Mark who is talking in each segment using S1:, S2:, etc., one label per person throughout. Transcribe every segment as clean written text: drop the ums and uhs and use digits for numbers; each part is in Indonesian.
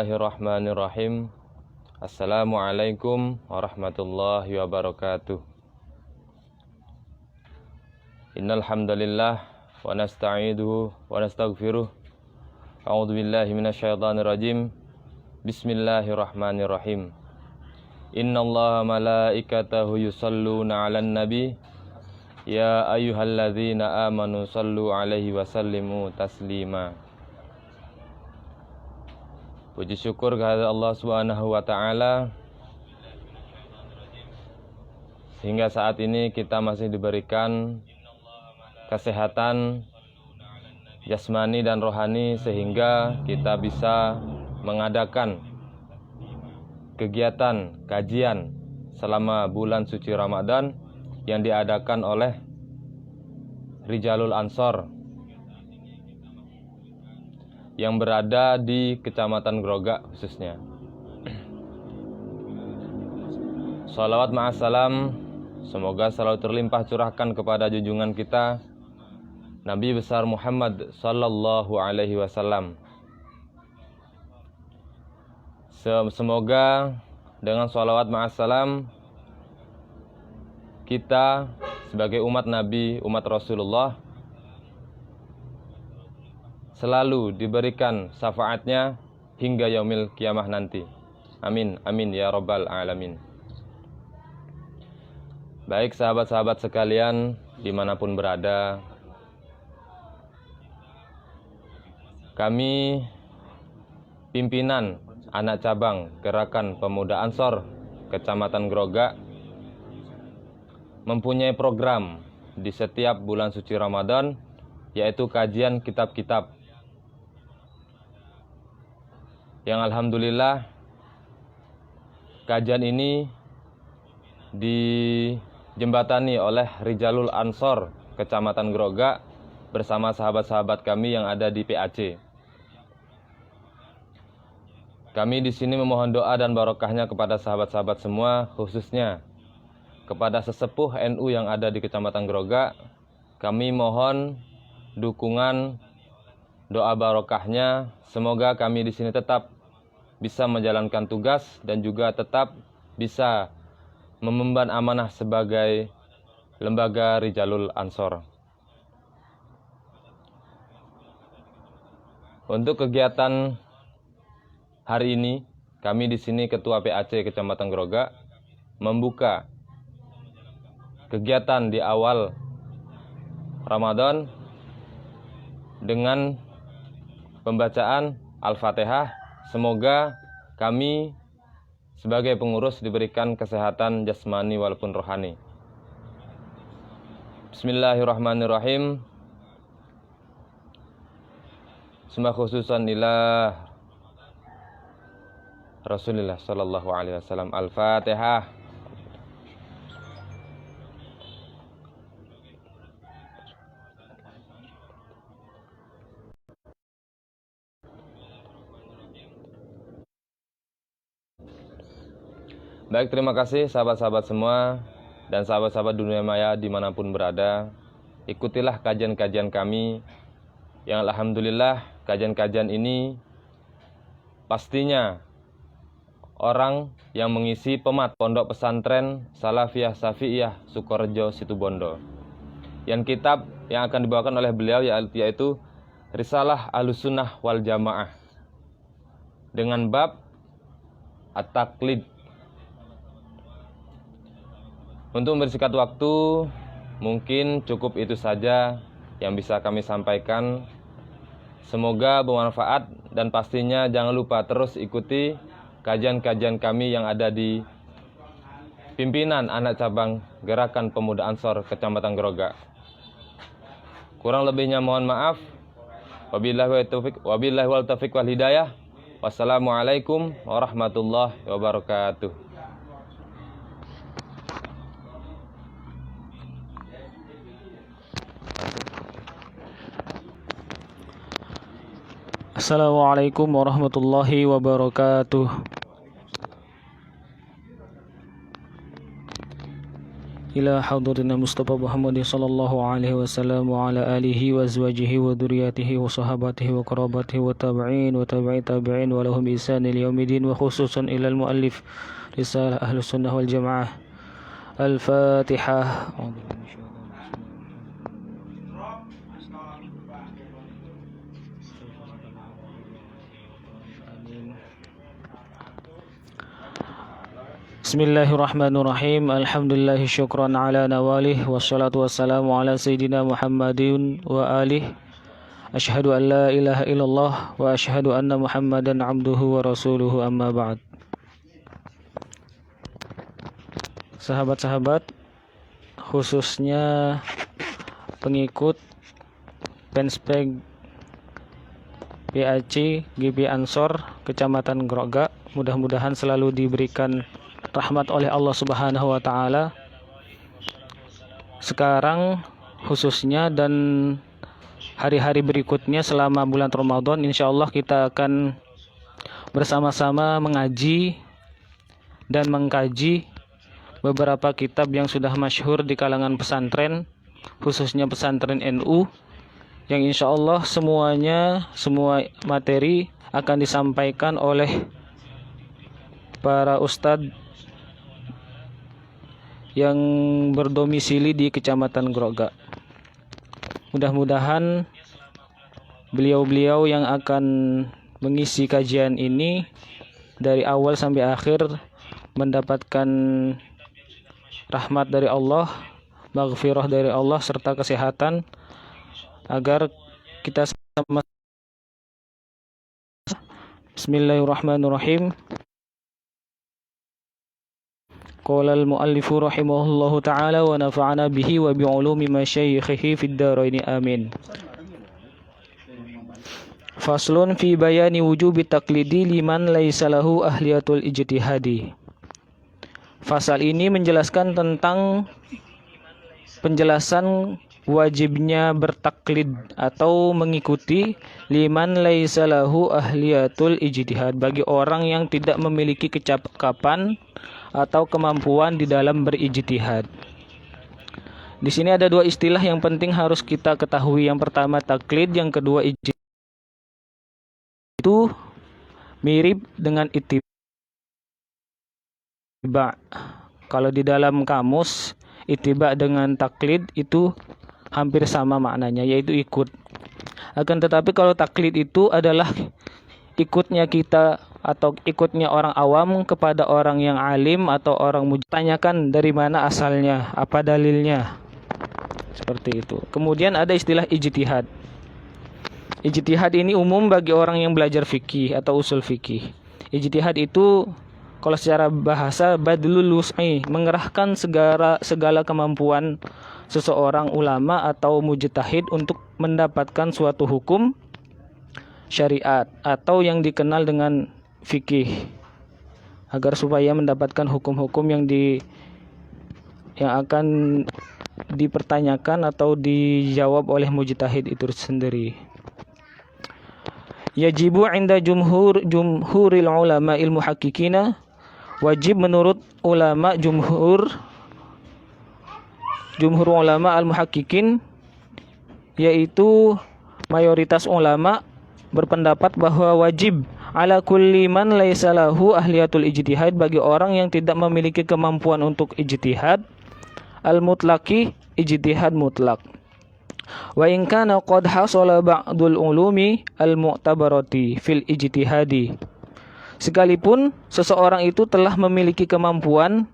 S1: Bismillahirrahmanirrahim. Assalamualaikum warahmatullahi wabarakatuh. Innal hamdalillah wa nasta'inuhu wa nastaghfiruh. A'udzu billahi minasyaitonir rajim. Bismillahirrahmanirrahim. Innallaha malaikatahu yusholluna 'alan nabi. Ya ayyuhalladzina amanu shallu 'alaihi wa sallimu taslima. Puji syukur kehadirat Allah Subhanahu wa taala, sehingga saat ini kita masih diberikan kesehatan jasmani dan rohani, sehingga kita bisa mengadakan kegiatan kajian selama bulan suci Ramadan yang diadakan oleh Rijalul Ansor yang berada di Kecamatan Grogak khususnya. Shalawat ma'assalam, semoga selalu terlimpah curahkan kepada junjungan kita Nabi besar Muhammad sallallahu alaihi wasallam. Semoga dengan shalawat ma'assalam kita sebagai umat Nabi, umat Rasulullah, selalu diberikan syafaatnya hingga yaumil kiamah nanti. Amin, amin ya rabbal alamin. Baik sahabat-sahabat sekalian dimanapun berada, kami pimpinan anak cabang Gerakan Pemuda Ansor Kecamatan Grogak mempunyai program di setiap bulan suci Ramadan, yaitu kajian kitab-kitab yang alhamdulillah kajian ini dijembatani oleh Rijalul Ansor Kecamatan Grogak bersama sahabat-sahabat kami yang ada di PAC. Kami di sini memohon doa dan barokahnya kepada sahabat-sahabat semua, khususnya kepada sesepuh NU yang ada di Kecamatan Grogak. Kami mohon dukungan, doa barokahnya. Semoga kami di sini tetap bisa menjalankan tugas dan juga tetap bisa mengemban amanah sebagai lembaga Rijalul Ansor. Untuk kegiatan hari ini, kami di sini Ketua PAC Kecamatan Grogak membuka kegiatan di awal Ramadan dengan pembacaan Al-Fatihah. Semoga kami sebagai pengurus diberikan kesehatan jasmani walaupun rohani. Bismillahirrahmanirrahim. Sembah khususan ila Rasulullah sallallahu alaihi wasallam. Al-Fatihah. Baik, terima kasih sahabat-sahabat semua dan sahabat-sahabat dunia maya dimanapun berada. Ikutilah kajian-kajian kami yang alhamdulillah kajian-kajian ini pastinya orang yang mengisi pemat Pondok Pesantren Salafiyah Syafi'iyah Sukorejo Situbondo. Yang kitab yang akan dibawakan oleh beliau yaitu Risalah Ahlussunnah wal Jamaah dengan bab At-Taqlid. Untuk membersihkan waktu, mungkin cukup itu saja yang bisa kami sampaikan. Semoga bermanfaat dan pastinya jangan lupa terus ikuti kajian-kajian kami yang ada di pimpinan anak cabang Gerakan Pemuda Ansor Kecamatan Grogak. Kurang lebihnya mohon maaf. Wabillahi wal taufiq wal hidayah. Wassalamualaikum warahmatullahi wabarakatuh.
S2: Assalamualaikum warahmatullahi wabarakatuh. إلى حضرنا مصطفى محمد صلى الله عليه وسلم وعلى آله وأزواجه وذرياته وصحابته وقرابته وتابعين وتابعي تابعين ولهم بإحسان إلى يوم الدين وخصوصا إلى المؤلف رسالة أهل السنة والجماعة. الفاتحة. Bismillahirrahmanirrahim. Alhamdulillahi syukran ala nawalih. Wassalatu wassalamu ala sayyidina Muhammadin wa alih. Asyhadu an la ilaha illallah wa asyhadu anna Muhammadan abduhu wa rasuluhu, amma ba'd. Sahabat-sahabat, khususnya pengikut Penspeg PAC GP Ansor Kecamatan Groga, mudah-mudahan selalu diberikan rahmat oleh Allah Subhanahu wa taala. Sekarang khususnya dan hari-hari berikutnya selama bulan Ramadan, insyaallah kita akan bersama-sama mengaji dan mengkaji beberapa kitab yang sudah masyhur di kalangan pesantren, khususnya pesantren NU, yang insyaallah semua materi akan disampaikan oleh para ustadz yang berdomisili di Kecamatan Groga. Mudah-mudahan beliau-beliau yang akan mengisi kajian ini dari awal sampai akhir mendapatkan rahmat dari Allah, maghfirah dari Allah, serta kesehatan, agar kita sama. Bismillahirrahmanirrahim. Qala al-muallifu rahimahullahu ta'ala wa nafa'ana bihi wa bi'ulumi masyayikhihi fid dharain amin. Faslun fi bayani wujubi taqlidi liman laisa lahu ahliyatul ijtihadi. Fasal ini menjelaskan tentang penjelasan wajibnya bertaklid atau mengikuti liman laisa lahu ahliyatul ijtihad, bagi orang yang tidak memiliki kecakapan atau kemampuan di dalam berijtihad. Di sini ada dua istilah yang penting harus kita ketahui. Yang pertama taklid, yang kedua ijtihad. Itu mirip dengan ittiba. Kalau di dalam kamus, ittiba dengan taklid itu hampir sama maknanya, yaitu ikut. Akan tetapi kalau taklid itu adalah ikutnya kita atau ikutnya orang awam kepada orang yang alim atau orang mujtahid. Tanyakan dari mana asalnya, apa dalilnya, seperti itu. Kemudian ada istilah ijtihad. Ijtihad ini umum bagi orang yang belajar fikih atau usul fikih. Ijtihad itu kalau secara bahasa badlul wus'i, mengerahkan segala kemampuan seseorang ulama atau mujtahid untuk mendapatkan suatu hukum syariat atau yang dikenal dengan fikih, agar supaya mendapatkan hukum-hukum yang akan dipertanyakan atau dijawab oleh mujtahid itu sendiri. Yajibu 'inda jumhuril ulama ilmu hakikina, wajib menurut ulama jumhur ulama al-muhaqqiqin, yaitu mayoritas ulama berpendapat bahwa wajib ala kulli man laisa lahu ahliyatul ijtihad, bagi orang yang tidak memiliki kemampuan untuk ijtihad, al-mutlaqi, ijtihad mutlak. Wa in kana qad hasala ba'dul ulumi al-mu'tabarati fil ijtihadi, sekalipun seseorang itu telah memiliki kemampuan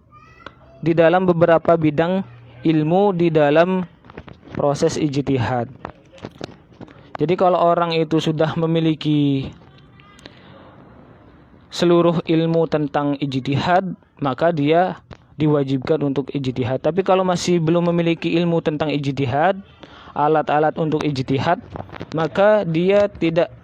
S2: di dalam beberapa bidang ilmu di dalam proses ijtihad. Jadi kalau orang itu sudah memiliki seluruh ilmu tentang ijtihad, maka dia diwajibkan untuk ijtihad. Tapi kalau masih belum memiliki ilmu tentang ijtihad, alat-alat untuk ijtihad, maka dia tidak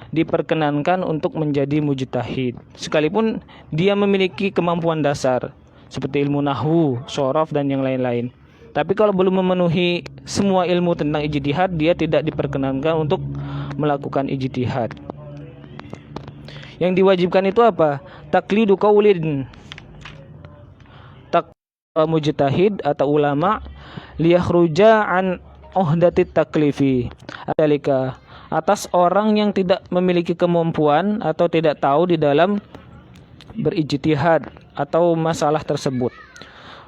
S2: diperkenankan untuk menjadi mujtahid, sekalipun dia memiliki kemampuan dasar seperti ilmu nahwu, shoraf, dan yang lain-lain. Tapi kalau belum memenuhi semua ilmu tentang ijtihad, dia tidak diperkenankan untuk melakukan ijtihad. Yang diwajibkan itu apa? Taklidu qaulin. mujtahid atau ulama liyakhruja an uhdatit taklifi adalika, atas orang yang tidak memiliki kemampuan atau tidak tahu di dalam berijtihad atau masalah tersebut.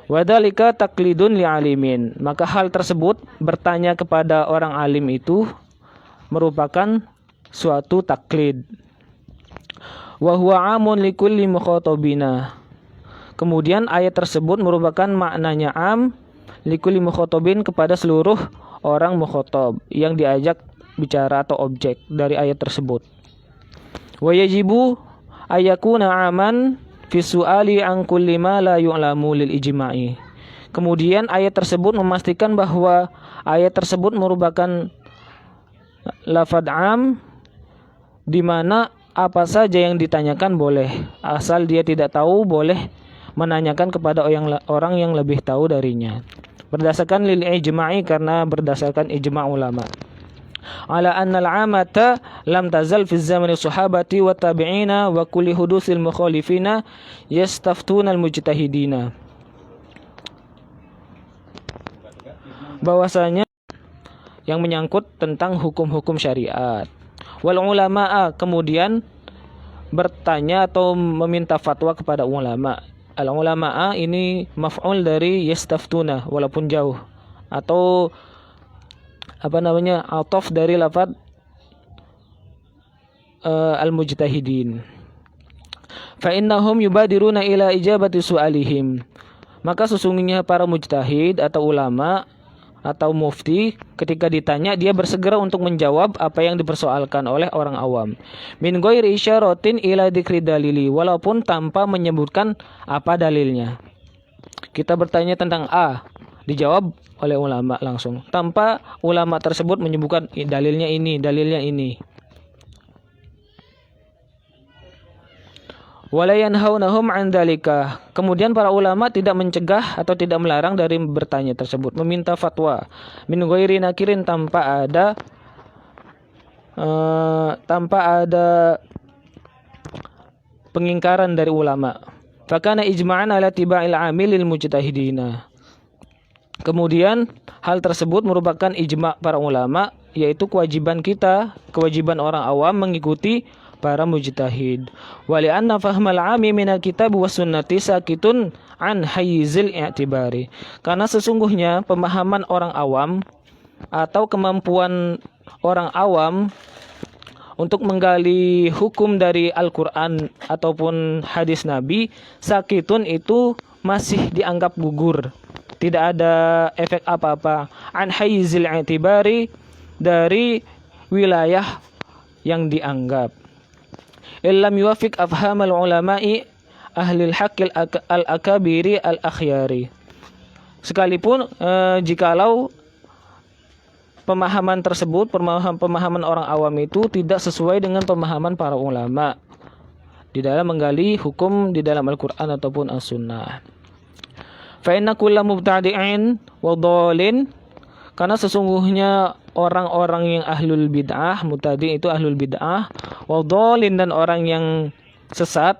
S2: Wadalika taklidun li'alimin, maka hal tersebut bertanya kepada orang alim itu merupakan suatu taklid. Wa huwa amun likulli mukhatabina. Kemudian ayat tersebut merupakan maknanya am likulli mukhatabin, kepada seluruh orang mukhatab yang diajak bicara atau objek dari ayat tersebut. Wa yajibu ayakuna aman fi su'ali an kulli ma la yu'lamu lil ijma'i. Kemudian ayat tersebut memastikan bahwa ayat tersebut merupakan lafadz am, di mana apa saja yang ditanyakan boleh, asal dia tidak tahu boleh menanyakan kepada orang yang lebih tahu darinya. Berdasarkan lil ijma'i, karena berdasarkan ijma' ulama. Ala anna al-amata lam tazal fi zamani sahabati wa tabi'ina wa kulli hudusil mukhalifina yastaftuna al-mujtahidina. Bahwasanya yang menyangkut tentang hukum-hukum syariat. Wal ulama'a, kemudian bertanya atau meminta fatwa kepada ulama. Al ulama'a ini maf'ul dari yastaftuna walaupun jauh, atau ataf dari lafaz al-mujtahidin. Fa innahum yubadiruna ila ijabati su'alihim. Maka sesungguhnya para mujtahid atau ulama atau mufti ketika ditanya dia bersegera untuk menjawab apa yang dipersoalkan oleh orang awam. Min ghairi isyaratin ila dzikri dalili, walaupun tanpa menyebutkan apa dalilnya. Kita bertanya tentang A, dijawab oleh ulama langsung tanpa ulama tersebut menyebutkan dalilnya ini, dalilnya ini. Wala yanhaunahum an dzalika. Kemudian para ulama tidak mencegah atau tidak melarang dari bertanya tersebut, meminta fatwa min ghairi nakirin, tanpa ada pengingkaran dari ulama. Fakana ijma'an ala tiba'il amilil mujtahidina. Kemudian hal tersebut merupakan ijma' para ulama, yaitu kewajiban orang awam mengikuti para mujtahid. Wa li'anna fahmal 'ami minal kitab was sunnati sakitun an hayyizil i'tibari. Karena sesungguhnya pemahaman orang awam atau kemampuan orang awam untuk menggali hukum dari Al-Qur'an ataupun hadis Nabi, sakitun itu masih dianggap gugur, tidak ada efek apa-apa. An hayyizil i'tibari, dari wilayah yang dianggap. Illam yuwafiq afhamal ulama'i ahlil haqqil al-akabiri al-akhyari. Sekalipun jikalau pemahaman tersebut, pemahaman orang awam itu tidak sesuai dengan pemahaman para ulama di dalam menggali hukum di dalam Al-Qur'an ataupun As-Sunnah. Fa inna kulla mubtadi'in wa dhalin, karena sesungguhnya orang-orang yang ahlul bid'ah, mubtadi' itu ahlul bid'ah, wa dhalin, dan orang yang sesat,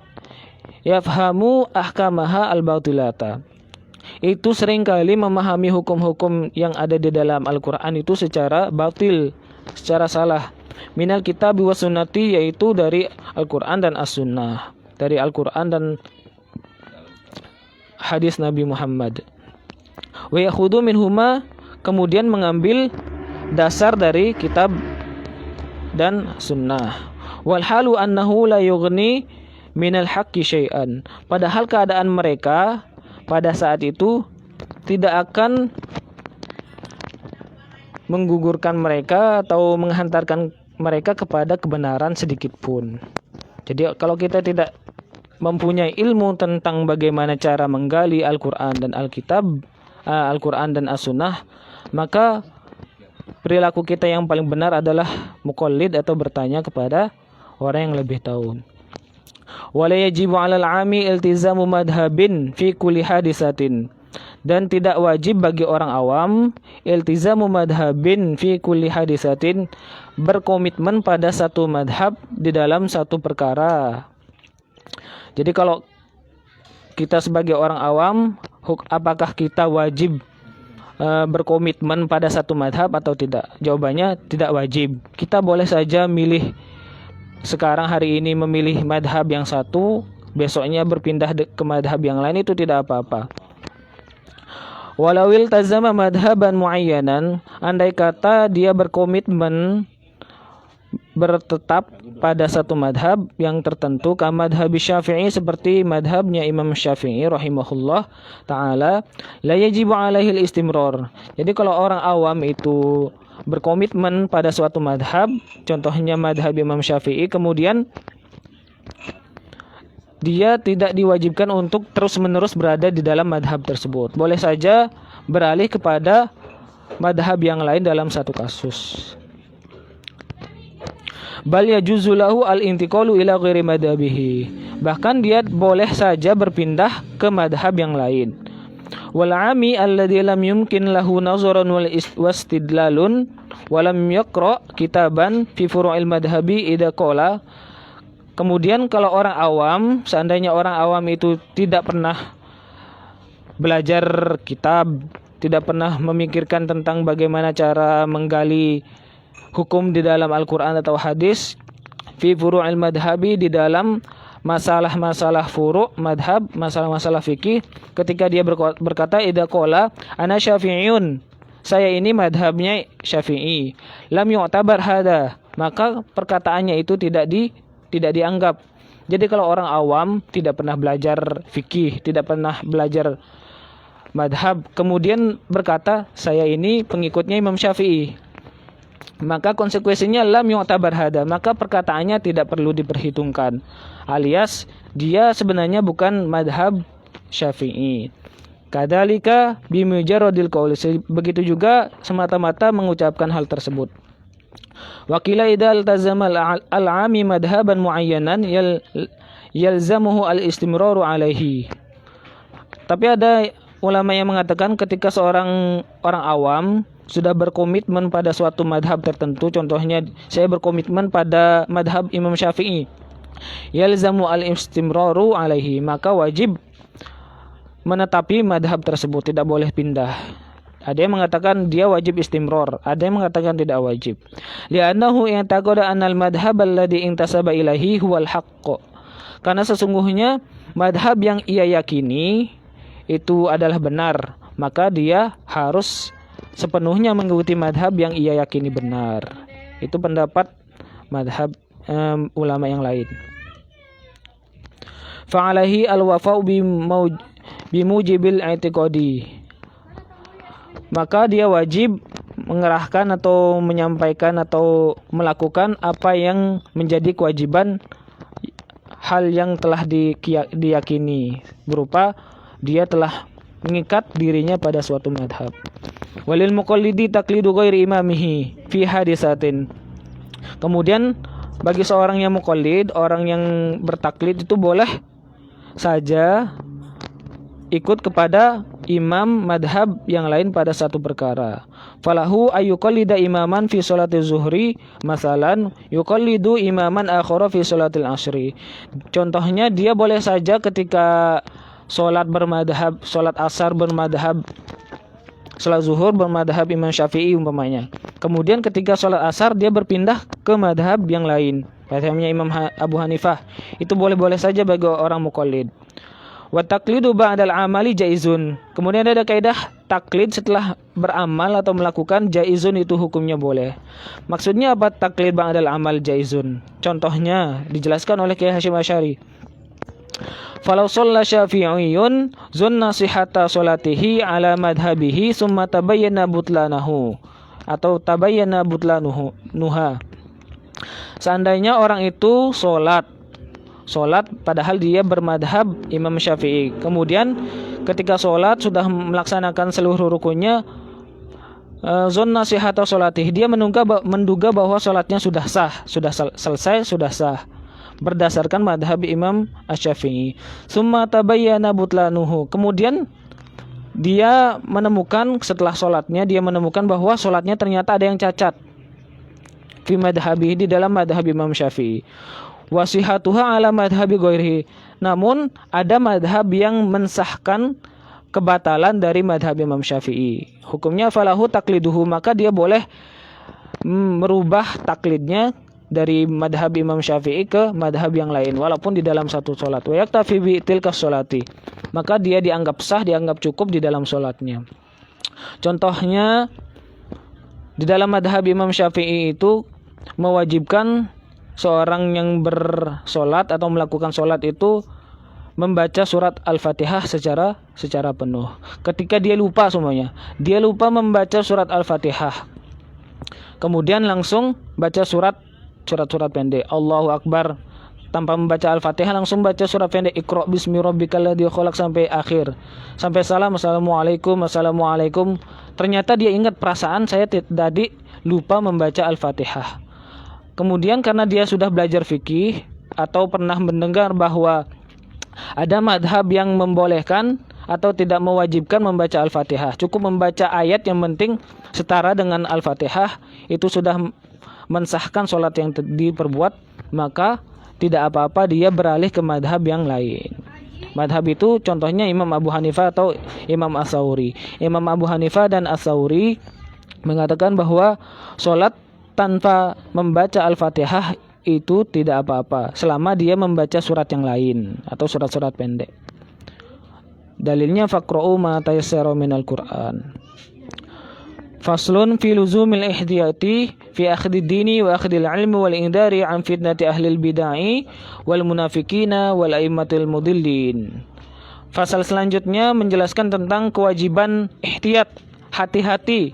S2: yafhamu ahkamaha al-batilata, itu seringkali memahami hukum-hukum yang ada di dalam Al-Qur'an itu secara batil, secara salah. Minal kitab wa sunnati, yaitu dari Al-Qur'an dan As-Sunnah, dari Al-Qur'an dan hadis Nabi Muhammad. Wa yakhudhu minhuma, kemudian mengambil dasar dari kitab dan sunnah. Wal halu annahu la yughni minal haqqi syai'an, padahal keadaan mereka pada saat itu tidak akan menggugurkan mereka atau menghantarkan mereka kepada kebenaran sedikit pun. Jadi kalau kita tidak mempunyai ilmu tentang bagaimana cara menggali Al-Qur'an dan Al-Qur'an dan As-Sunnah, maka perilaku kita yang paling benar adalah muqallid atau bertanya kepada orang yang lebih tahu. Wala yajibu 'alal 'ami iltizamu madhhabin fi kulli hadisatin, dan tidak wajib bagi orang awam iltizamu madhhabin fi kulli hadisatin, berkomitmen pada satu madhab di dalam satu perkara. Jadi kalau kita sebagai orang awam apakah kita wajib berkomitmen pada satu madhab atau tidak? Jawabannya tidak wajib. Kita boleh saja milih, sekarang hari ini memilih madhab yang satu, besoknya berpindah ke madhab yang lain, itu tidak apa-apa. Walawil tazama madhaban muayyanan, andai kata dia berkomitmen bertetap pada satu madhab yang tertentu, ka madhab Syafi'i, seperti madhabnya Imam Syafi'i rahimahullah ta'ala, la yajibu alaihi istimrar. Jadi kalau orang awam itu berkomitmen pada suatu madhab, contohnya madhab Imam Syafi'i, kemudian dia tidak diwajibkan untuk terus-menerus berada di dalam madhab tersebut. Boleh saja beralih kepada madhab yang lain dalam satu kasus. Bal yajuzu lahu al-intiqalu ila ghairi madhabihi. Bahkan dia boleh saja berpindah ke madhab yang lain. Wal 'ami alladzi lam yumkin lahu nazarun wal istidlalun wa lam yaqra kitaban fi furu'il madhabi idza qala. Kemudian kalau orang awam, seandainya orang awam itu tidak pernah belajar kitab, tidak pernah memikirkan tentang bagaimana cara menggali hukum di dalam Al-Quran atau hadis, fi furu'il madhabi, di dalam masalah-masalah furu' madhab, masalah-masalah fikih, ketika dia berkata idza qala ana syafi'iyun, saya ini madhabnya Syafi'i, lam yu'tabar hada, maka perkataannya itu tidak dianggap. Jadi kalau orang awam tidak pernah belajar fikih, tidak pernah belajar madhab, kemudian berkata saya ini pengikutnya Imam Syafi'i, maka konsekuensinya lam yu'tabar hada, maka perkataannya tidak perlu diperhitungkan, alias dia sebenarnya bukan madhab Syafi'i. Kadzalika bimujarradil qaul, begitu juga semata-mata mengucapkan hal tersebut. Wakila idal tazama al-'ami madhaban muayyanan yalzamuhu al-istimraru alaihi. Tapi ada ulama yang mengatakan ketika seorang orang awam sudah berkomitmen pada suatu madhab tertentu, contohnya saya berkomitmen pada madhab Imam Syafi'i, yalzamu al-istimraru alaihi, maka wajib menetapi madhab tersebut, tidak boleh pindah. Ada yang mengatakan dia wajib istimrar, ada yang mengatakan tidak wajib. Li'annahu i'taqada annal madhhab alladhi intasaba ilaihi huwal haqq. Karena sesungguhnya madhab yang ia yakini itu adalah benar, maka dia harus sepenuhnya mengikuti madhab yang ia yakini benar. Itu pendapat madhab ulama yang lain. Fa'alaihi al-wafa'u bimujibil i'tiqadi, maka dia wajib mengerahkan atau menyampaikan atau melakukan apa yang menjadi kewajiban hal yang telah diyakini, berupa dia telah mengikat dirinya pada suatu madhab. Walil muqallidi taqlidu ghairi imamihi fi hadisatin. Kemudian bagi seorang yang muqallid, orang yang bertaklid, itu boleh saja ikut kepada imam madhab yang lain pada satu perkara. Falahu ayyuqallida imaman fi sholati zuhri masalan yuqallidu imaman akhara fi sholatil asri. Contohnya dia boleh saja ketika sholat bermadhab, sholat asar bermadhab, sholat zuhur bermadhab Imam Syafi'i umpamanya. Kemudian ketika sholat asar dia berpindah ke madhab yang lain, madhabnya Imam Abu Hanifah. Itu boleh-boleh saja bagi orang muqallid. Wa taqlidu ba'dal amali jaizun. Kemudian ada kaidah taklid setelah beramal atau melakukan, jaizun itu hukumnya boleh. Maksudnya apa taklid ba'dal amal jaizun? Contohnya dijelaskan oleh Kiai Hasyim Asy'ari. Falau shalla syafi'iyyun zunna sihhata sholatihi ala madhabihi summa tabayyana butlanahu atau tabayyana butlanuhu nuha. Seandainya orang itu sholat padahal dia bermadhab Imam Syafi'i, kemudian ketika sholat sudah melaksanakan seluruh rukunnya, zonna sihhata sholatih, dia menduga bahwa sholatnya sudah sah, sudah selesai, sudah sah berdasarkan madhab Imam Asy-Syafi'i. Summa tabayyana butlanuhu, kemudian dia menemukan setelah sholatnya, dia menemukan bahwa sholatnya ternyata ada yang cacat fi madhabi, di dalam madhab Imam Syafi'i. Wasihatuha ala madhabi ghairihi, namun ada madhab yang mensahkan kebatalan dari madhab Imam Syafi'i. Hukumnya falahu takliduhu, maka dia boleh merubah taklidnya dari madhab Imam Syafi'i ke madhab yang lain walaupun di dalam satu sholat. Wa yaktafi bi tilka sholati, maka dia dianggap sah, dianggap cukup di dalam sholatnya. Contohnya di dalam madhab Imam Syafi'i itu mewajibkan seorang yang bersolat atau melakukan solat itu membaca surat Al-Fatihah secara penuh. Ketika dia lupa semuanya, dia lupa membaca surat Al-Fatihah, kemudian langsung baca surat pendek, Allahu Akbar, tanpa membaca Al-Fatihah langsung baca surat pendek, Iqra bismi rabbikal ladzi khalaq sampai akhir, sampai salam, assalamualaikum. Ternyata dia ingat, perasaan saya tadi lupa membaca Al-Fatihah. Kemudian karena dia sudah belajar fikih atau pernah mendengar bahwa ada madhab yang membolehkan atau tidak mewajibkan membaca Al-Fatihah, cukup membaca ayat yang penting setara dengan Al-Fatihah, itu sudah mensahkan sholat yang diperbuat, maka tidak apa-apa dia beralih ke madhab yang lain. Madhab itu contohnya Imam Abu Hanifah atau Imam As-Sawri. Imam Abu Hanifah dan As-Sawri mengatakan bahwa sholat tanpa membaca Al-Fatihah itu tidak apa-apa selama dia membaca surat yang lain atau surat-surat pendek. Dalilnya faqra'u ma tayassara minal Qur'an. Faslun fi luzumil ihtiyati fi akhdhi dini wa akhdhil ilmi wal indari an fitnati ahlil bid'ah wal munafiqina wal aimmatil mudillin. Fasal selanjutnya menjelaskan tentang kewajiban ihtiyat, hati-hati.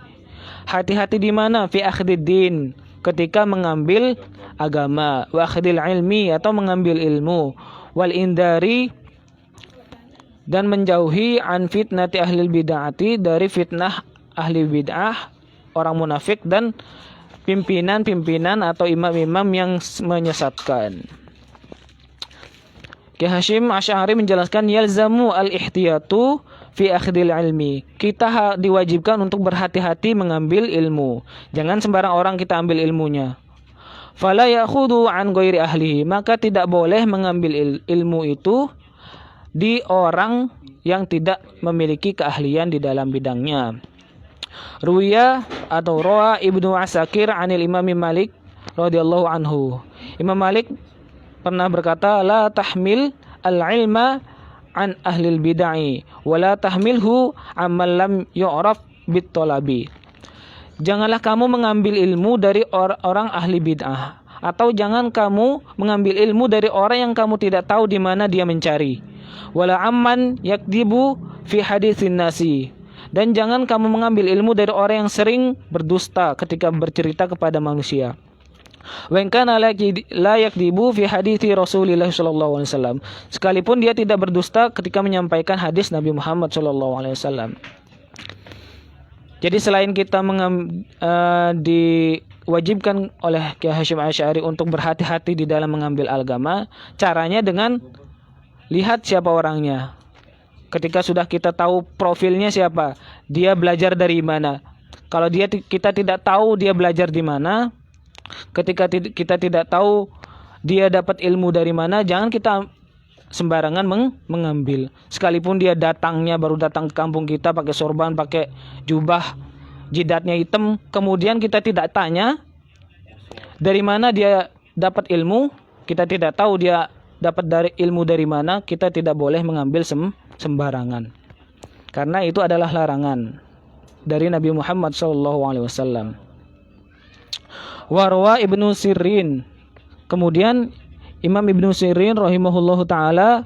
S2: Hati-hati di mana? Fi akhdhid din, ketika mengambil agama, wa akhdhil ilmi atau mengambil ilmu, wal indari dan menjauhi an fitnati ahlil bid'ati, dari fitnah ahli bid'ah, orang munafik dan pimpinan-pimpinan atau imam-imam yang menyesatkan. Ki Hasyim Asy'ari menjelaskan yalzamu al-ihtiyatu fi akhdil ilmi. Kita diwajibkan untuk berhati-hati mengambil ilmu. Jangan sembarang orang kita ambil ilmunya. Fala ya'khudhu an ghairi ahlihi, maka tidak boleh mengambil ilmu itu di orang yang tidak memiliki keahlian di dalam bidangnya. Ruwiya atau Rawa Ibnu Asakir anil Imam Malik radhiyallahu anhu. Imam Malik pernah berkata, la tahmil al-ilma an ahlil bid'ah wa la tahmilhu amman lam yu'raf bit-talabi. Janganlah kamu mengambil ilmu dari orang ahli bid'ah, atau jangan kamu mengambil ilmu dari orang yang kamu tidak tahu di mana dia mencari. Wala amman yakdibu fi haditsin nasi, dan jangan kamu mengambil ilmu dari orang yang sering berdusta ketika bercerita kepada manusia. Wa in kana la yakdibu fi hadithi Rasulillah sallallahu alaihi wasallam, sekalipun dia tidak berdusta ketika menyampaikan hadis Nabi Muhammad sallallahu alaihi wasallam. Jadi selain kita diwajibkan oleh Ki Hasyim Asy'ari untuk berhati-hati di dalam mengambil agama, caranya dengan lihat siapa orangnya. Ketika sudah kita tahu profilnya siapa, dia belajar dari mana. Kalau kita tidak tahu dia belajar di mana, ketika kita tidak tahu dia dapat ilmu dari mana, jangan kita sembarangan mengambil. Sekalipun dia baru datang ke kampung kita pakai sorban, pakai jubah, jidatnya hitam, kemudian kita tidak tanya dari mana dia dapat ilmu, kita tidak tahu dia dapat ilmu dari mana, kita tidak boleh mengambil sembarangan. Karena itu adalah larangan dari Nabi Muhammad SAW. Warwa Ibnu Sirin, kemudian Imam Ibnu Sirin rahimahullahu taala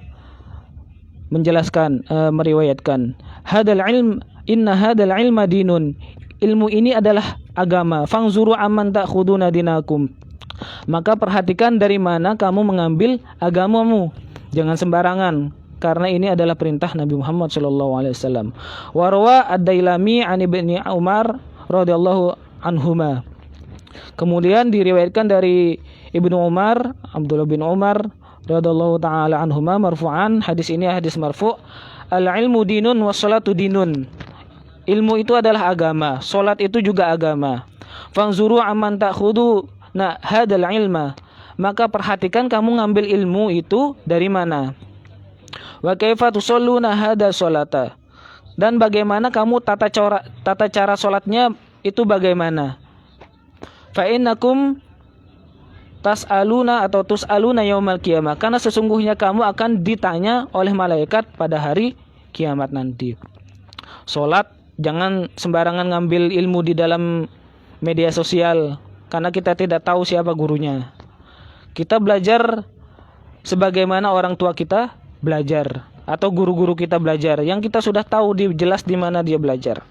S2: menjelaskan, meriwayatkan, inna hadal ilma dinun, ilmu ini adalah agama, fangzuru amman ta'khuduna dinakum, maka perhatikan dari mana kamu mengambil agamamu, jangan sembarangan, karena ini adalah perintah Nabi Muhammad SAW. Warwa ad-Dailami an Ibni Umar radhiyallahu anhuma, kemudian diriwayatkan dari Ibnu Umar, Abdullah bin Umar radhiyallahu taala anhuma marfu'an, hadis ini hadis marfu', al-ilmu dinun was salatu dinun, ilmu itu adalah agama, salat itu juga agama. Fanzuru amman ta'khuduna hadzal ilma, maka perhatikan kamu ngambil ilmu itu dari mana. Wa kaifa tusalluna hadzal salata, dan bagaimana kamu tata cara sholatnya itu bagaimana. Fa innakum tas'aluna atau tus'aluna yaumal qiyamah, karena sesungguhnya kamu akan ditanya oleh malaikat pada hari kiamat nanti. Sholat, jangan sembarangan ngambil ilmu di dalam media sosial, karena kita tidak tahu siapa gurunya. Kita belajar sebagaimana orang tua kita belajar, atau guru-guru kita belajar, yang kita sudah tahu jelas di mana dia belajar.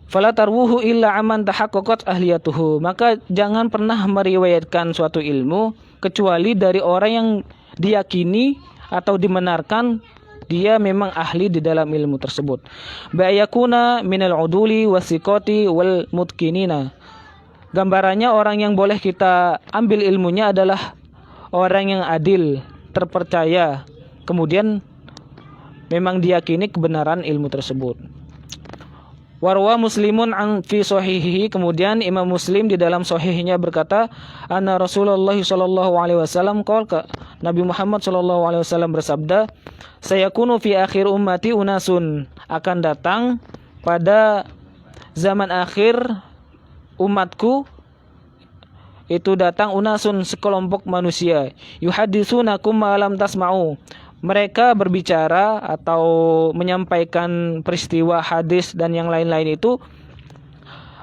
S2: Fala tarwuhu illa aman tahaqqaqat ahliyatuhu, maka jangan pernah meriwayatkan suatu ilmu kecuali dari orang yang diyakini atau dibenarkan dia memang ahli di dalam ilmu tersebut. Ba'yakuna minal uduli wasiqati wal mutqinina. Gambarannya orang yang boleh kita ambil ilmunya adalah orang yang adil, terpercaya, kemudian memang diyakini kebenaran ilmu tersebut. Warwa Muslimun an fi sahihihi, kemudian Imam Muslim di dalam sahihnya berkata, anna Rasulullah sallallahu alaihi wasallam qala, Nabi Muhammad sallallahu alaihi wasallam bersabda, sayakunu fi akhir ummati unasun, akan datang pada zaman akhir umatku itu datang unasun, sekelompok manusia, yuhaditsunakum ma lam tasma'u, mereka berbicara atau menyampaikan peristiwa, hadis dan yang lain-lain itu,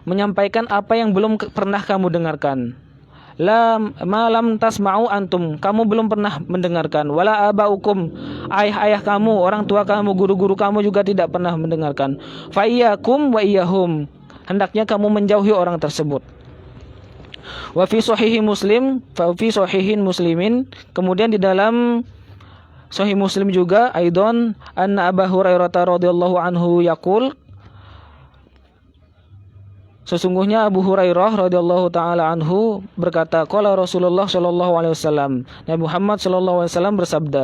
S2: menyampaikan apa yang belum pernah kamu dengarkan. Malam tasma'u antum, kamu belum pernah mendengarkan. Wala abaukum, ayah-ayah kamu, orang tua kamu, guru-guru kamu juga tidak pernah mendengarkan. Fa iyyakum wa iyyahum, hendaknya kamu menjauhi orang tersebut. Wa fi sahihi Muslim, fa fi sahihin Muslimin, kemudian di dalam Sahih Muslim juga aidon anna Abu Hurairah radhiyallahu anhu yaqul, sesungguhnya Abu Hurairah radhiyallahu taala anhu berkata, qala Rasulullah sallallahu alaihi wasallam, Nabi Muhammad sallallahu alaihi wasallam bersabda,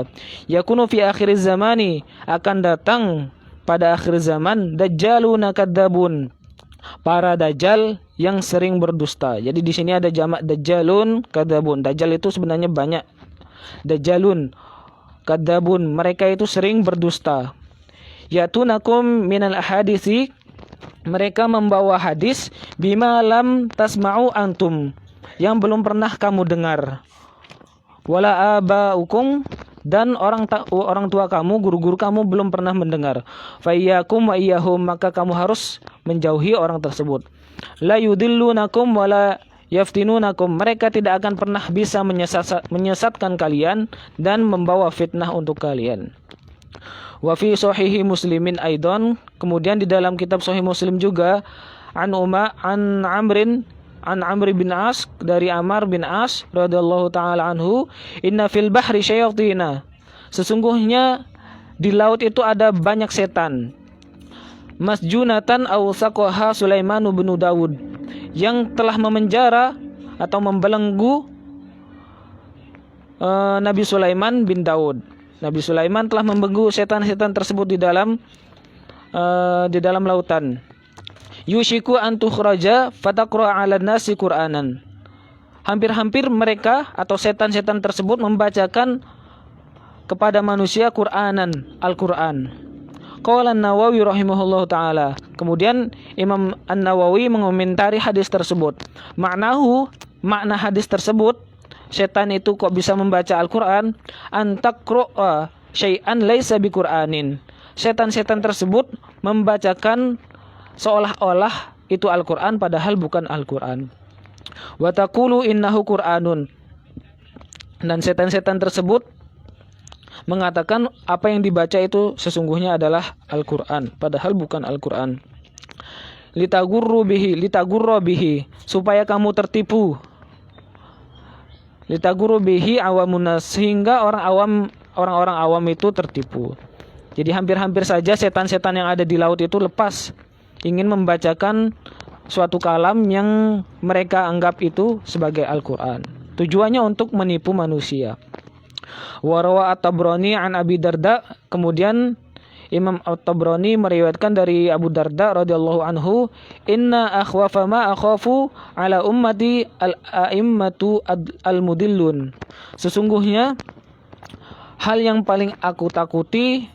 S2: yakunu fi akhiriz zamani, akan datang pada akhir zaman dajjaluna kadzabun, para dajjal yang sering berdusta. Jadi di sini ada jamak dajjalun kadzabun. Dajjal itu sebenarnya banyak. Dajjalun kadzabun, mereka itu sering berdusta. Yatunakum minal ahaditsi, mereka membawa hadis bima lam tasma'u antum, yang belum pernah kamu dengar. Wala abaukum, dan orang tua kamu, guru-guru kamu belum pernah mendengar. Fa iyyakum wa iyyahum, maka kamu harus menjauhi orang tersebut. La yudillunakum wala yaftinunakum, mereka tidak akan pernah bisa menyesatkan kalian dan membawa fitnah untuk kalian. Wa fi sahihi Muslimin aidon, kemudian di dalam kitab Sahih Muslim juga an Amr bin As, dari Amr bin As radhiyallahu taala anhu, inna fil bahri syayatina, sesungguhnya di laut itu ada banyak setan. Masjunatan aw saqaha Sulaiman bin Daud, yang telah memenjara atau membelenggu Nabi Sulaiman bin Daud. Nabi Sulaiman telah membelenggu setan-setan tersebut di dalam lautan. Yushiku an tukhraja fataqra 'alan nasi Qur'anan, hampir-hampir mereka atau setan-setan tersebut membacakan kepada manusia Qur'anan, Al-Qur'an. Qala An-Nawawi rahimahullahu taala, kemudian Imam An-Nawawi mengomentari hadis tersebut. Makna hadis tersebut, setan itu kok bisa membaca Al-Qur'an, antaqra syai'an laisa biqur'anin, setan-setan tersebut membacakan seolah-olah itu Al-Qur'an padahal bukan Al-Qur'an. Wa taqulu innahu Qur'anun, dan setan-setan tersebut mengatakan apa yang dibaca itu sesungguhnya adalah Al-Qur'an padahal bukan Al-Qur'an. Litagurru bihi, supaya kamu tertipu. Litagurru bihi awamunas, sehingga orang-orang awam itu tertipu. Jadi hampir-hampir saja setan-setan yang ada di laut itu lepas ingin membacakan suatu kalam yang mereka anggap itu sebagai Al-Qur'an. Tujuannya untuk menipu manusia. Warawa At-Tabrani an Abi Darda, kemudian Imam At-Tabrani meriwayatkan dari Abu Darda radhiyallahu anhu, inna akhwafa ma akhafu ala ummati al-a'immatu al-mudillun, sesungguhnya hal yang paling aku takuti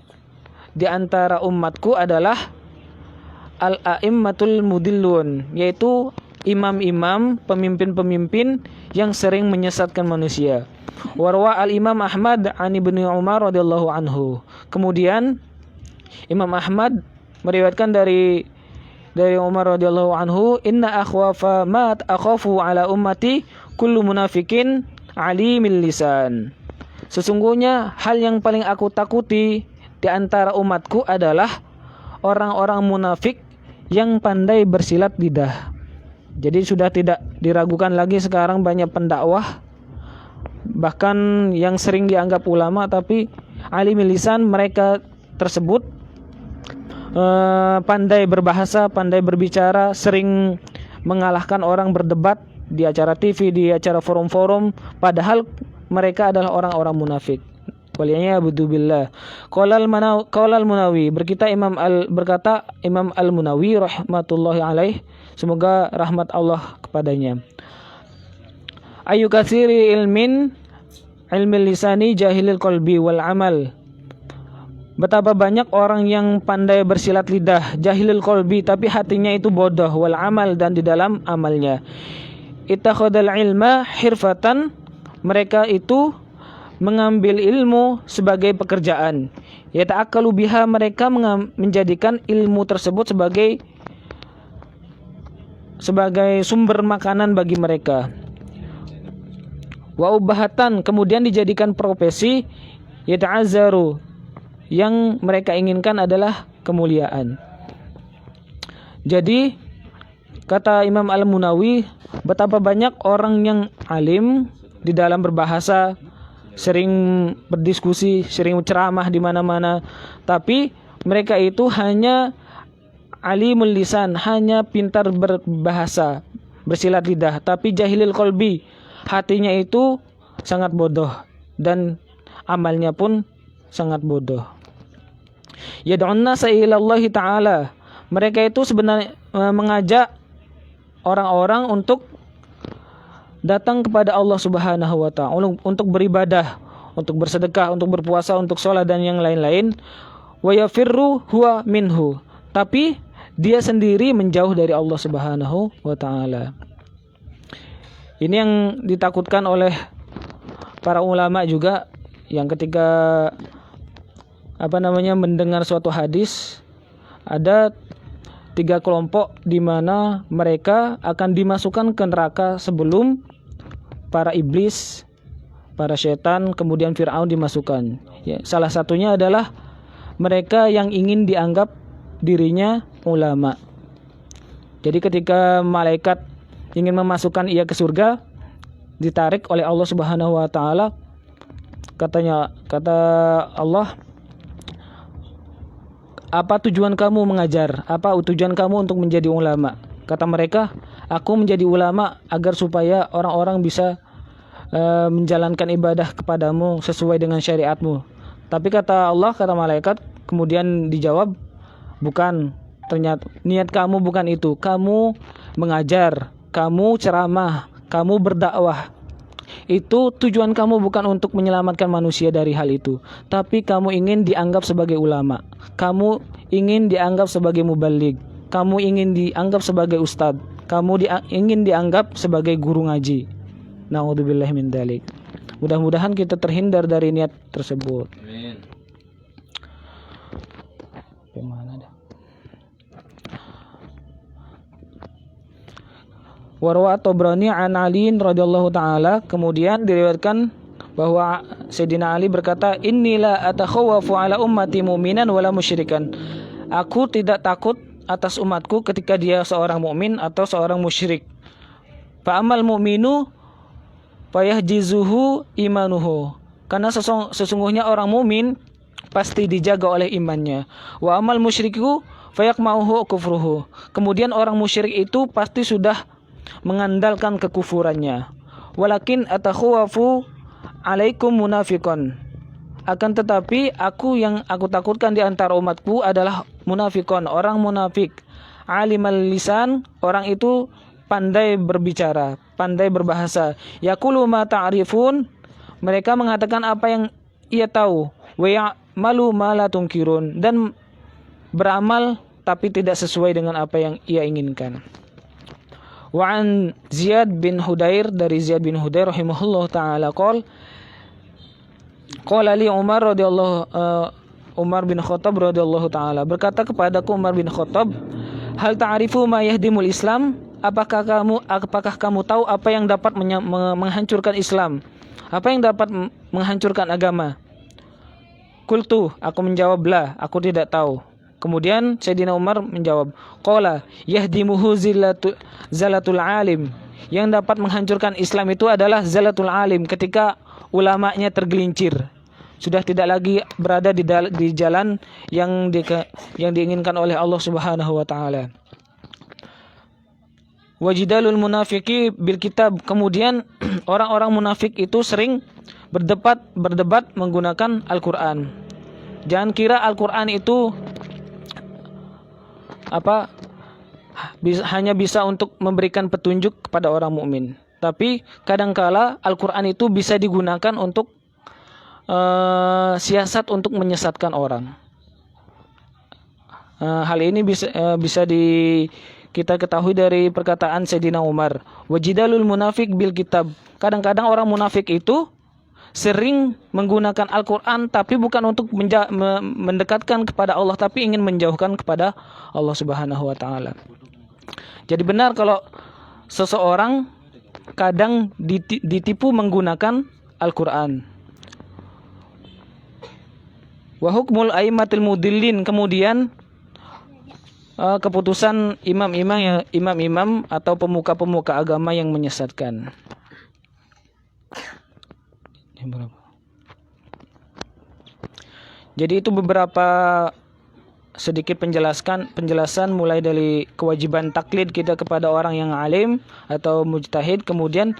S2: di antara umatku adalah al-a'immatul mudillun, yaitu imam-imam, pemimpin-pemimpin yang sering menyesatkan manusia. Warwa al-Imam Ahmad an Ibnu Umar radhiyallahu anhu. Kemudian Imam Ahmad meriwayatkan dari Umar radhiyallahu anhu, inna akhwafa ma akhafu ala ummati kullu munafikin alimil lisan. Sesungguhnya hal yang paling aku takuti di antara umatku adalah orang-orang munafik yang pandai bersilat lidah. Jadi sudah tidak diragukan lagi sekarang banyak pendakwah, bahkan yang sering dianggap ulama tapi alimil lisan, mereka tersebut pandai berbahasa, pandai berbicara, sering mengalahkan orang berdebat di acara TV, di acara forum-forum, padahal mereka adalah orang-orang munafik. Waliyahzubillah. Qala al-Munawi, berkata Imam al-Munawi rahmatullahi alaih, semoga rahmat Allah kepadanya. Ayu katsiri ilmi lisani jahilil qalbi wal amal. Betapa banyak orang yang pandai bersilat lidah, jahilul qalbi, tapi hatinya itu bodoh, wal amal, dan di dalam amalnya. Ittakhadal ilma hirfatan, mereka itu mengambil ilmu sebagai pekerjaan. Yata'akkalu biha, mereka menjadikan ilmu tersebut sebagai sumber makanan bagi mereka. Wa ubahatan, kemudian dijadikan profesi. Yata'azzaru, yang mereka inginkan adalah kemuliaan. Jadi kata Imam Al-Munawi, betapa banyak orang yang alim di dalam berbahasa, sering berdiskusi, sering ceramah di mana-mana, tapi mereka itu hanya alimul lisan, hanya pintar berbahasa, bersilat lidah, tapi jahilil qalbi, hatinya itu sangat bodoh dan amalnya pun sangat bodoh. Yad'un nasa ilallahi ta'ala, mereka itu sebenarnya mengajak orang-orang untuk datang kepada Allah Subhanahu wa ta'ala, untuk beribadah, untuk bersedekah, untuk berpuasa, untuk sholat dan yang lain-lain. Wa yafirru huwa minhu, tapi dia sendiri menjauh dari Allah Subhanahu wa ta'ala. Ini yang ditakutkan oleh para ulama juga, yang ketika mendengar suatu hadis, ada 3 kelompok di mana mereka akan dimasukkan ke neraka sebelum para iblis, para setan, kemudian Fir'aun dimasukkan. Ya, salah satunya adalah mereka yang ingin dianggap dirinya ulama. Jadi ketika malaikat ingin memasukkan ia ke surga, ditarik oleh Allah Subhanahu wa ta'ala, kata Allah, apa tujuan kamu mengajar? Apa tujuan kamu untuk menjadi ulama? Kata mereka, aku menjadi ulama agar supaya orang-orang bisa menjalankan ibadah kepadamu sesuai dengan syariatmu. Tapi kata Allah, kata malaikat, kemudian dijawab, bukan, ternyata niat kamu bukan itu. Kamu mengajar, kamu ceramah, kamu berdakwah. Itu tujuan kamu bukan untuk menyelamatkan manusia dari hal itu, tapi kamu ingin dianggap sebagai ulama, kamu ingin dianggap sebagai mubaligh, kamu ingin dianggap sebagai ustadz, kamu ingin dianggap sebagai guru ngaji. Na'udzubillah min dzalik. Mudah-mudahan kita terhindar dari niat tersebut.
S1: Amin.
S2: Bagaimana dah? Warwa Tabrani an Ali radhiyallahu taala, kemudian diriwayatkan bahwa Sayyidina Ali berkata, "Innila atakhawafu ala ummati mu'minan wala musyrikan." Aku tidak takut atas umatku ketika dia seorang mukmin atau seorang musyrik. Fa amal mu'minu fayahjizuhu imanuhu. Karena sesungguhnya orang mukmin pasti dijaga oleh imannya. Wa amal musyriku fayakma'uhu kufruhu. Kemudian orang musyrik itu pasti sudah mengandalkan kekufurannya. Walakin atakhawafu alaikum munafiqun. Akan tetapi yang aku takutkan di antara umatku adalah munafiqun, orang munafik. Alimal lisan, orang itu pandai berbicara, pandai berbahasa. Yaqulu ma ta'rifun, mereka mengatakan apa yang ia tahu. ta'malu ma la tunkirun, dan beramal tapi tidak sesuai dengan apa yang ia inginkan. Wa an Ziyad bin Hudair, dari Ziyad bin Hudair rahimahullah taala, qala li Umar bin Khattab radhiyallahu taala, berkata kepadaku Umar bin Khattab, hal ta'rifu ma yahdimul Islam? Apakah kamu tahu apa yang dapat menghancurkan Islam? Apa yang dapat menghancurkan agama? Qultu, aku menjawab, la, aku tidak tahu. Kemudian Sayyidina Umar menjawab, qala yahdimuhu zalatul alim. Yang dapat menghancurkan Islam itu adalah zalatul alim, ketika ulamanya tergelincir, sudah tidak lagi berada di jalan yang diinginkan oleh Allah Subhanahu wa taala. Wajidalul munafiki bil kitab. Kemudian orang-orang munafik itu sering berdebat menggunakan Al-Qur'an. Jangan kira Al-Qur'an itu hanya bisa untuk memberikan petunjuk kepada orang mukmin, tapi kadangkala Al-Qur'an itu bisa digunakan untuk siasat untuk menyesatkan orang. Hal ini bisa kita ketahui dari perkataan Sayyidina Umar, wajidalul munafik bil kitab. Kadang-kadang orang munafik itu sering menggunakan Al-Qur'an tapi bukan untuk mendekatkan kepada Allah, tapi ingin menjauhkan kepada Allah Subhanahu wa taala. Jadi benar kalau seseorang kadang ditipu menggunakan Al-Qur'an. Wa hukmul aimatil mudillin. Kemudian keputusan imam-imam atau pemuka-pemuka agama yang menyesatkan. Jadi itu beberapa sedikit penjelasan mulai dari kewajiban taklid kita kepada orang yang alim atau mujtahid, kemudian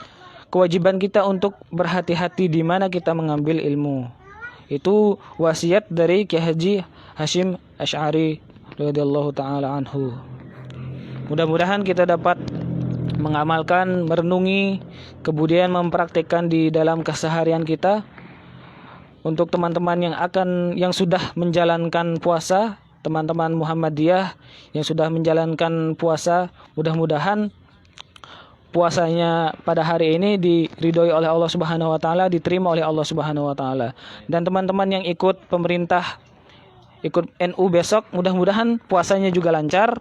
S2: kewajiban kita untuk berhati-hati di mana kita mengambil ilmu. Itu wasiat dari Kiai Haji Hashim Asy'ari radhiyallahu taala anhu. Mudah-mudahan kita dapat mengamalkan, merenungi, kemudian mempraktikkan di dalam keseharian kita. Untuk teman-teman yang sudah menjalankan puasa, teman-teman Muhammadiyah yang sudah menjalankan puasa, mudah-mudahan puasanya pada hari ini diridhoi oleh Allah Subhanahu wa taala, diterima oleh Allah Subhanahu wa taala. Dan teman-teman yang ikut pemerintah, ikut NU besok, mudah-mudahan puasanya juga lancar,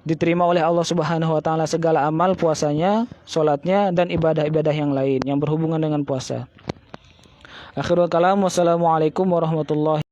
S2: diterima oleh Allah Subhanahu wa taala segala amal puasanya, salatnya, dan ibadah-ibadah yang lain yang berhubungan dengan puasa. Akhirul kalam, wassalamualaikum warahmatullahi